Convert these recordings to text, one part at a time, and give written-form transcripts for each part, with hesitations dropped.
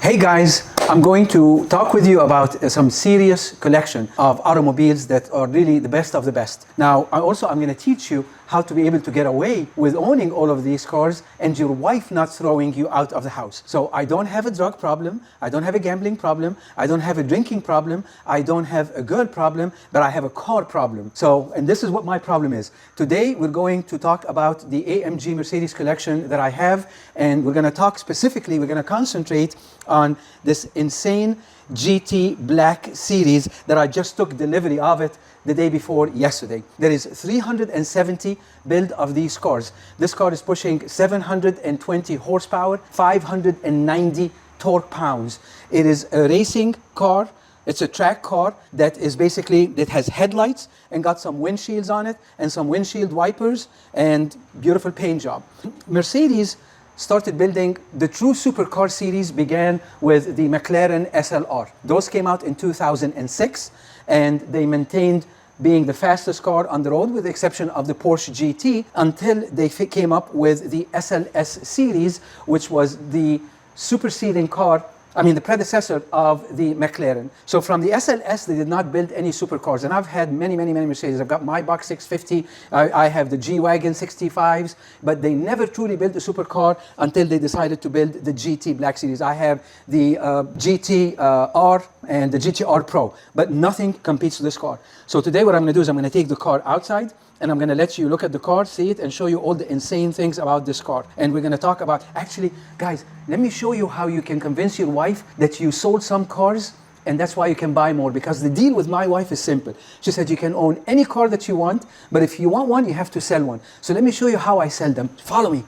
Hey guys, I'm going to talk with you about some serious collection of automobiles that are really the best of the best. Now, I'm going to teach you how to be able to get away with owning all of these cars and your wife not throwing you out of the house. So I don't have a drug problem, I don't have a gambling problem, I don't have a drinking problem, I don't have a girl problem, but I have a car problem. And this is what my problem is. Today we're going to talk about the AMG Mercedes collection that I have, and we're going to talk specifically, we're going to concentrate on this insane GT Black Series that I just took delivery of it the day before yesterday. There is 370 build of these cars. This car is pushing 720 horsepower, 590 torque pounds. It is a racing car. It's a track car that has headlights and got some windshields on it and some windshield wipers and beautiful paint job. Mercedes started building the true supercar series began with the McLaren SLR. Those came out in 2006 and they maintained being the fastest car on the road with the exception of the Porsche GT until they came up with the SLS series, which was the superseding car, the predecessor of the McLaren. So from the SLS, they did not build any supercars. And I've had many Mercedes. I've got Maybach 650, I have the G-Wagon 65s, but they never truly built a supercar until they decided to build the GT Black Series. I have the GT R and the GTR Pro, but nothing competes with this car. So today what I'm gonna do is I'm gonna take the car outside, and I'm going to let you look at the car, see it, and show you all the insane things about this car. And we're going to talk about, actually, guys, let me show you how you can convince your wife that you sold some cars and that's why you can buy more. Because the deal with my wife is simple. She said you can own any car that you want, but if you want one, you have to sell one. So let me show you how I sell them. Follow me.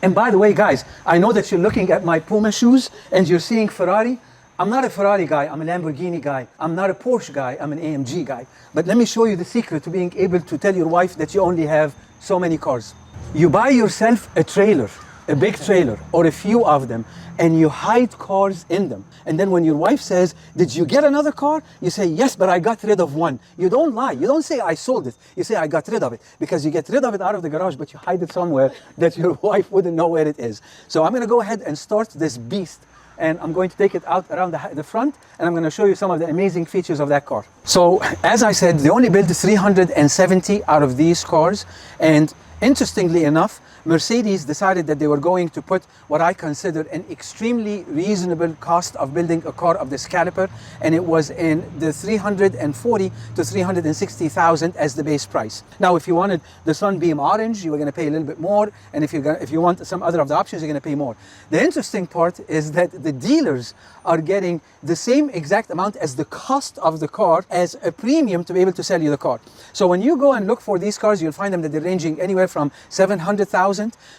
And by the way, guys, I know that you're looking at my Puma shoes and you're seeing Ferrari. I'm not a Ferrari guy, I'm a Lamborghini guy. I'm not a Porsche guy, I'm an AMG guy. But let me show you the secret to being able to tell your wife that you only have so many cars. You buy yourself a trailer, a big trailer, or a few of them, and you hide cars in them. And then when your wife says, did you get another car? You say, yes, but I got rid of one. You don't lie. You don't say, I sold it. You say, I got rid of it. Because you get rid of it out of the garage, but you hide it somewhere that your wife wouldn't know where it is. So I'm going to go ahead and start this beast. And I'm going to take it out around the front, and I'm going to show you some of the amazing features of that car. So, as I said, they only built 370 out of these cars, and interestingly enough, Mercedes decided that they were going to put what I consider an extremely reasonable cost of building a car of this caliber, and it was in the 340 to 360,000 as the base price. Now, if you wanted the Sunbeam Orange, you were going to pay a little bit more, and if you want some other of the options, you're going to pay more. The interesting part is that the dealers are getting the same exact amount as the cost of the car as a premium to be able to sell you the car. So when you go and look for these cars, you'll find them that they're ranging anywhere from $700,000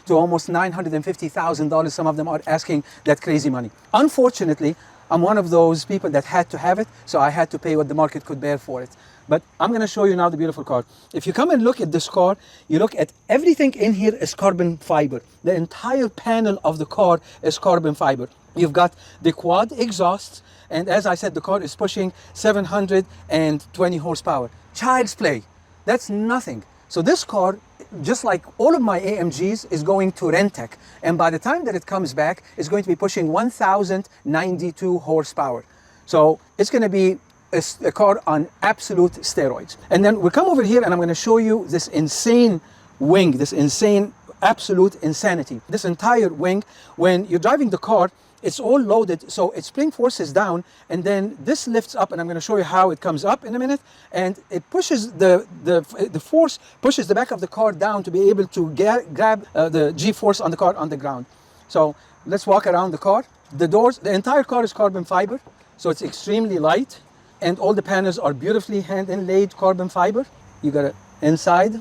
to almost $950,000. Some of them are asking that crazy money. Unfortunately, I'm one of those people that had to have it, so I had to pay what the market could bear for it. But I'm going to show you now the beautiful car. If you come and look at this car, you look at everything in here is carbon fiber. The entire panel of the car is carbon fiber. You've got the quad exhausts, and as I said, the car is pushing 720 horsepower. Child's play. That's nothing. So this car, just like all of my AMGs, is going to Rentec. And by the time that it comes back, it's going to be pushing 1,092 horsepower. So it's going to be a car on absolute steroids. And then we'll come over here and I'm going to show you this insane wing, this insane, absolute insanity. This entire wing, when you're driving the car, it's all loaded, so its spring force is down, and then this lifts up, and I'm going to show you how it comes up in a minute, and it pushes the force pushes the back of the car down to be able to grab the G-force on the car on the ground. So let's walk around the car. The doors, the entire car is carbon fiber, so it's extremely light, and all the panels are beautifully hand-inlaid carbon fiber. You got it inside.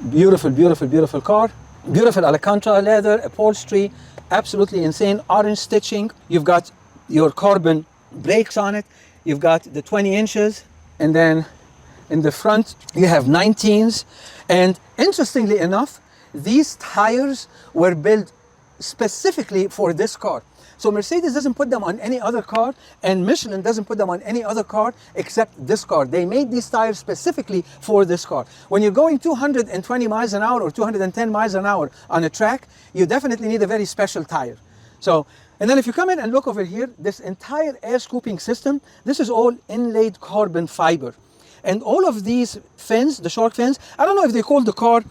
Beautiful, beautiful, beautiful car. Beautiful Alcantara leather, upholstery, absolutely insane orange stitching. You've got your carbon brakes on it. You've got the 20 inches, and then in the front you have 19s. And interestingly enough, these tires were built specifically for this car. So Mercedes doesn't put them on any other car, and Michelin doesn't put them on any other car except this car. They made these tires specifically for this car. When you're going 220 miles an hour or 210 miles an hour on a track, you definitely need a very special tire. So, and then if you come in and look over here, this entire air scooping system, this is all inlaid carbon fiber. And all of these fins, the shark fins, I don't know if they call the car,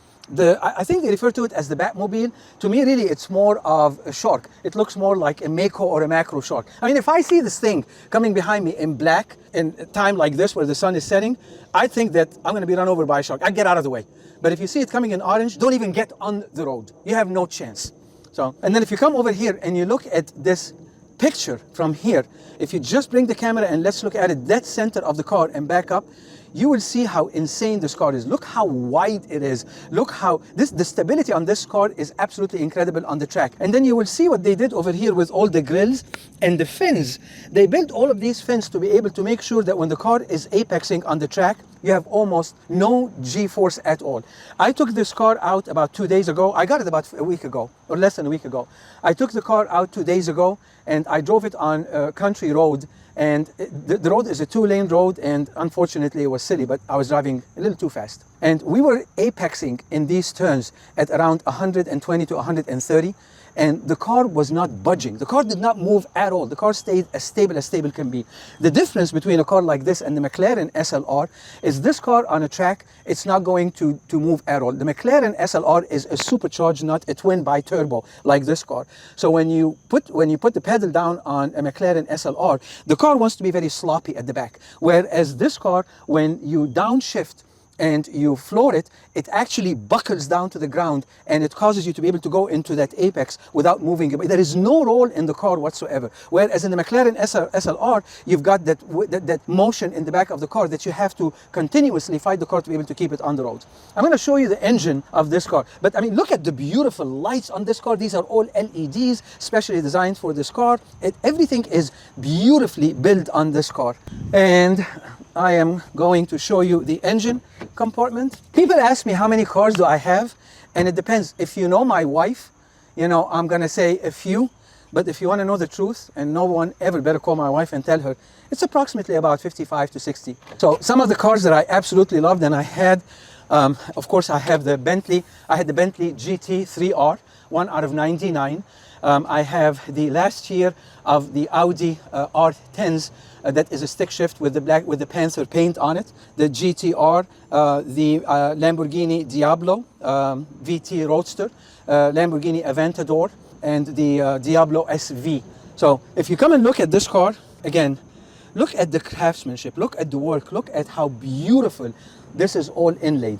I think they refer to it as the Batmobile. To me, really, it's more of a shark. It looks more like a Mako or a macro shark. I mean, if I see this thing coming behind me in black in a time like this where the sun is setting, I think that I'm going to be run over by a shark. I get out of the way. But if you see it coming in orange, don't even get on the road. You have no chance. So, and then if you come over here and you look at this picture from here, if you just bring the camera and let's look at it, dead center of the car and back up, you will see how insane this car is. Look how wide it is. Look how the stability on this car is absolutely incredible on the track. And then you will see what they did over here with all the grills and the fins. They built all of these fins to be able to make sure that when the car is apexing on the track, you have almost no G-force at all. I took this car out about 2 days ago. I got it about a week ago, or less than a week ago. I took the car out 2 days ago, and I drove it on a country road. And the road is a 2-lane road, and unfortunately it was silly, but I was driving a little too fast. And we were apexing in these turns at around 120 to 130, and the car was not budging. The car did not move at all. The car stayed as stable can be. The difference between a car like this and the McLaren SLR is this car on a track, it's not going to move at all. The McLaren SLR is a supercharged, not a twin bi-turbo like this car. So when you put the pedal down on a McLaren SLR, the car wants to be very sloppy at the back. Whereas this car, when you downshift and you floor it, it actually buckles down to the ground, and it causes you to be able to go into that apex without moving. There is no roll in the car whatsoever. Whereas in the McLaren SLR, you've got that motion in the back of the car that you have to continuously fight the car to be able to keep it on the road. I'm going to show you the engine of this car. But I mean, look at the beautiful lights on this car. These are all LEDs, specially designed for this car. Everything is beautifully built on this car. And I am going to show you the engine compartment. People ask me how many cars do I have, and it depends. If you know my wife, you know, I'm gonna say a few, but if you want to know the truth, and no one ever better call my wife and tell her, it's approximately about 55 to 60. So some of the cars that I absolutely loved, and I had, of course, I have the Bentley. I had the Bentley GT 3R, one out of 99. I have the last year of the Audi R10s, that is a stick shift with the Panther paint on it. The GTR, the Lamborghini Diablo VT Roadster, Lamborghini Aventador, and the Diablo SV. So if you come and look at this car, again, look at the craftsmanship, look at the work, look at how beautiful this is all inlaid.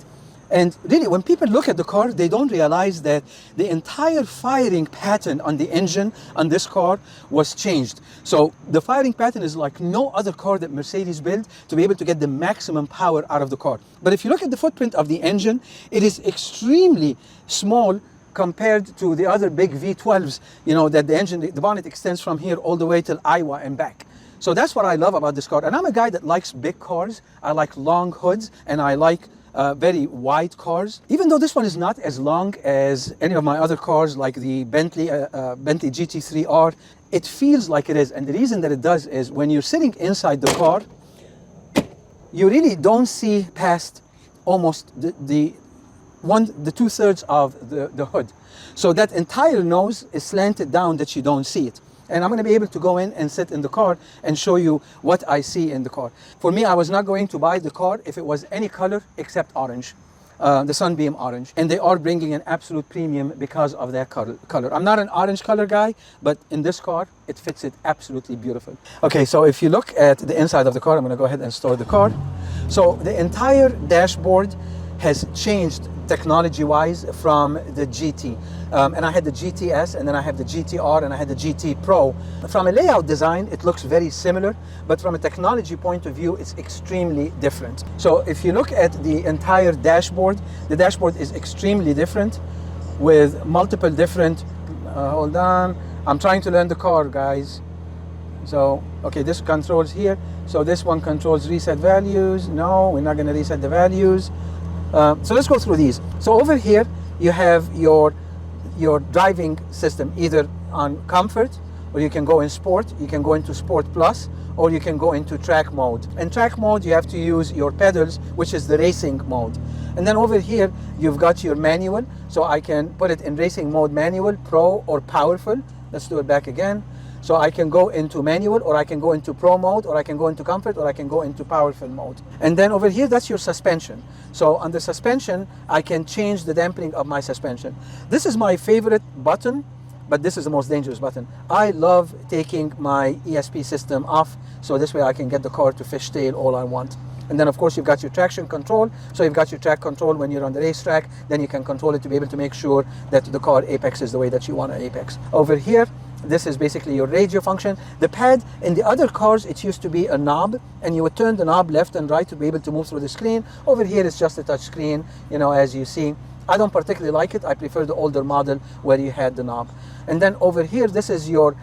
And really, when people look at the car, they don't realize that the entire firing pattern on the engine on this car was changed. So the firing pattern is like no other car that Mercedes built to be able to get the maximum power out of the car. But if you look at the footprint of the engine, it is extremely small compared to the other big V12s, you know, that the bonnet extends from here all the way till Iowa and back. So that's what I love about this car. And I'm a guy that likes big cars. I like long hoods, and I like very wide cars. Even though this one is not as long as any of my other cars, like the Bentley GT3R, it feels like it is. And the reason that it does is when you're sitting inside the car, you really don't see past almost the 2/3 of the hood. So that entire nose is slanted down that you don't see it. And I'm going to be able to go in and sit in the car and show you what I see in the car. For me, I was not going to buy the car if it was any color except orange, the Sunbeam orange. And they are bringing an absolute premium because of that color. I'm not an orange color guy, but in this car, it fits it absolutely beautiful. Okay, so if you look at the inside of the car, I'm going to go ahead and start the car. So the entire dashboard has changed technology-wise from the GT. And I had the GTS, and then I have the GTR, and I had the GT Pro. From a layout design, it looks very similar, but from a technology point of view, it's extremely different. So if you look at the entire dashboard, the dashboard is extremely different with multiple different, hold on, I'm trying to learn the car, guys. So, okay, this controls here. So this one controls reset values. No, we're not gonna reset the values. So let's go through these. So over here, you have your driving system either on comfort, or you can go in sport, you can go into sport plus, or you can go into track mode. In track mode, you have to use your pedals, which is the racing mode. And then over here, you've got your manual. So I can put it in racing mode, manual, pro, or powerful. Let's do it back again. So I can go into manual, or I can go into pro mode, or I can go into comfort, or I can go into powerful mode. And then over here, that's your suspension. So on the suspension, I can change the dampening of my suspension. This is my favorite button, but this is the most dangerous button. I love taking my ESP system off, so this way I can get the car to fishtail all I want. And then of course you've got your traction control. So you've got your track control when you're on the racetrack, then you can control it to be able to make sure that the car apexes the way that you want to apex. Over here, this is basically your radio function. The pad in the other cars, it used to be a knob, and you would turn the knob left and right to be able to move through the screen. Over here, it's just a touch screen, you know, as you see. I don't particularly like it. I prefer the older model where you had the knob. And then over here, this is your,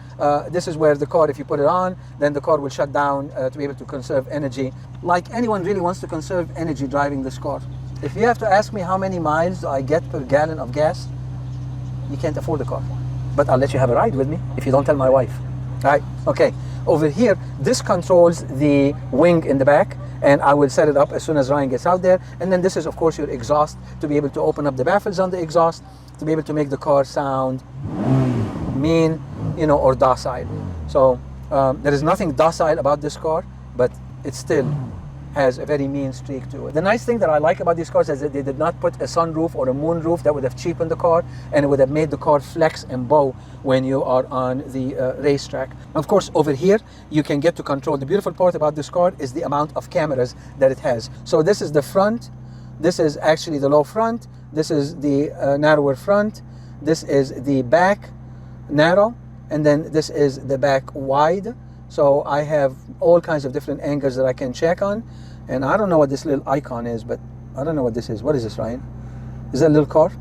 this is where the car, if you put it on, then the car will shut down to be able to conserve energy. Like anyone really wants to conserve energy driving this car. If you have to ask me how many miles do I get per gallon of gas, you can't afford the car. But I'll let you have a ride with me if you don't tell my wife. All right, okay. Over here, this controls the wing in the back, and I will set it up as soon as Ryan gets out there. And then this is of course your exhaust, to be able to open up the baffles on the exhaust, to be able to make the car sound mean, you know, or docile. So there is nothing docile about this car, but it still has a very mean streak to it. The nice thing that I like about these cars is that they did not put a sunroof or a moonroof that would have cheapened the car, and it would have made the car flex and bow when you are on the racetrack. Of course, over here, you can get to control. The beautiful part about this car is the amount of cameras that it has. So this is the front, this is actually the low front, this is the narrower front, this is the back narrow, and then this is the back wide. So I have all kinds of different angles that I can check on. And I don't know what this little icon is, but I don't know what this is. What is this, Ryan? Is that a little car?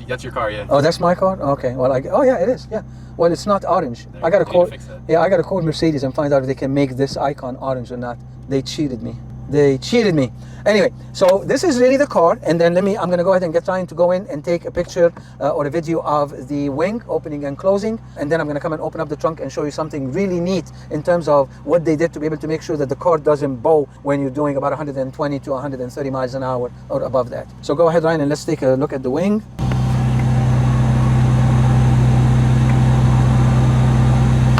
That's your car, yeah. Oh, that's my car? Okay. Well, oh yeah, it is. Yeah. Well, it's not orange. I got to call. Yeah, I got to call Mercedes and find out if they can make this icon orange or not. They cheated me. They cheated me. Anyway, so this is really the car, and then I'm going to go ahead and get Ryan to go in and take a picture or a video of the wing opening and closing, and then I'm going to come and open up the trunk and show you something really neat in terms of what they did to be able to make sure that the car doesn't bow when you're doing about 120 to 130 miles an hour or above that. So go ahead, Ryan, and let's take a look at the wing.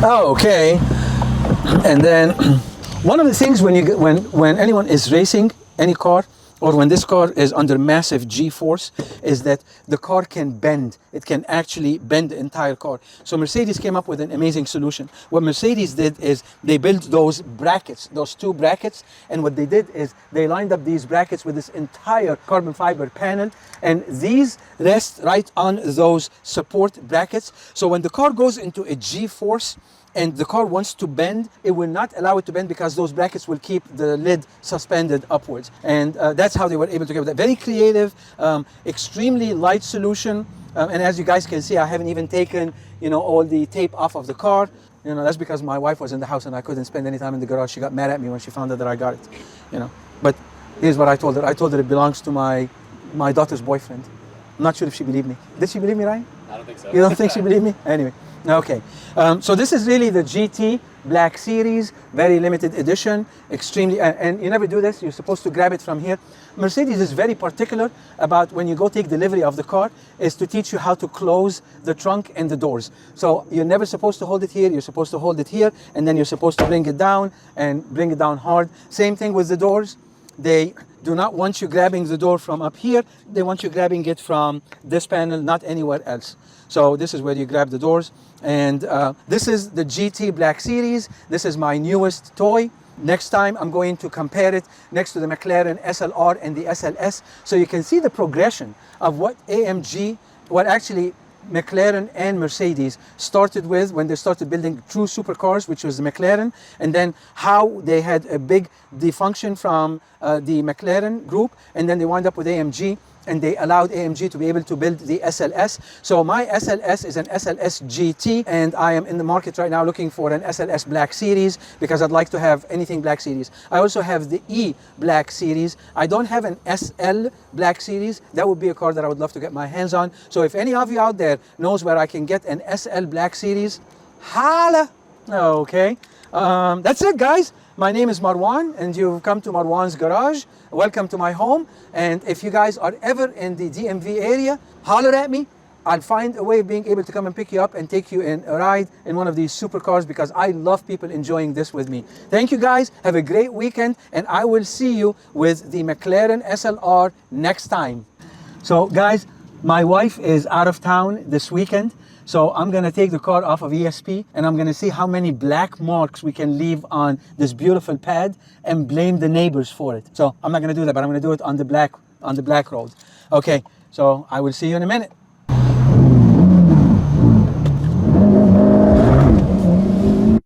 Okay, and then one of the things when anyone is racing any car, or when this car is under massive G-force, is that the car can bend. It can actually bend the entire car. So Mercedes came up with an amazing solution. What Mercedes did is they built those brackets, those two brackets, and what they did is they lined up these brackets with this entire carbon fiber panel, and these rest right on those support brackets. So when the car goes into a G-force, and the car wants to bend, it will not allow it to bend because those brackets will keep the lid suspended upwards. And that's how they were able to get that. Very creative, extremely light solution. And as you guys can see, I haven't even taken, you know, all the tape off of the car. You know, that's because my wife was in the house and I couldn't spend any time in the garage. She got mad at me when she found out that I got it, you know. But here's what I told her. I told her it belongs to my daughter's boyfriend. I'm not sure if she believed me. Did she believe me, Ryan? I don't think so. You don't think she believed me? Anyway. Okay, so this is really the GT Black Series, very limited edition, extremely, and you never do this, you're supposed to grab it from here. Mercedes is very particular about when you go take delivery of the car, is to teach you how to close the trunk and the doors. So you're never supposed to hold it here, you're supposed to hold it here, and then you're supposed to bring it down and bring it down hard. Same thing with the doors. They do not want you grabbing the door from up here, they want you grabbing it from this panel, not anywhere else. So this is where you grab the doors. And this is the GT Black Series. This is my newest toy. Next time I'm going to compare it next to the McLaren SLR and the SLS, so you can see the progression of what actually McLaren and Mercedes started with when they started building true supercars, which was the McLaren, and then how they had a big defunction from the McLaren group, and then they wound up with AMG. and they allowed AMG to be able to build the SLS. So my SLS is an SLS GT, and I am in the market right now looking for an SLS Black Series because I'd like to have anything Black Series. I also have the E Black Series. I don't have an SL Black Series. That would be a car that I would love to get my hands on. So if any of you out there knows where I can get an SL Black Series, holla. Okay, that's it, guys. My name is Marwan, and you've come to Marwan's Garage. Welcome to my home. And if you guys are ever in the DMV area, holler at me. I'll find a way of being able to come and pick you up and take you in a ride in one of these supercars because I love people enjoying this with me. Thank you, guys. Have a great weekend, and I will see you with the McLaren SLR next time. So, guys, my wife is out of town this weekend. So I'm gonna take the car off of ESP and I'm gonna see how many black marks we can leave on this beautiful pad and blame the neighbors for it. So I'm not gonna do that, but I'm gonna do it on the black road. Okay, so I will see you in a minute.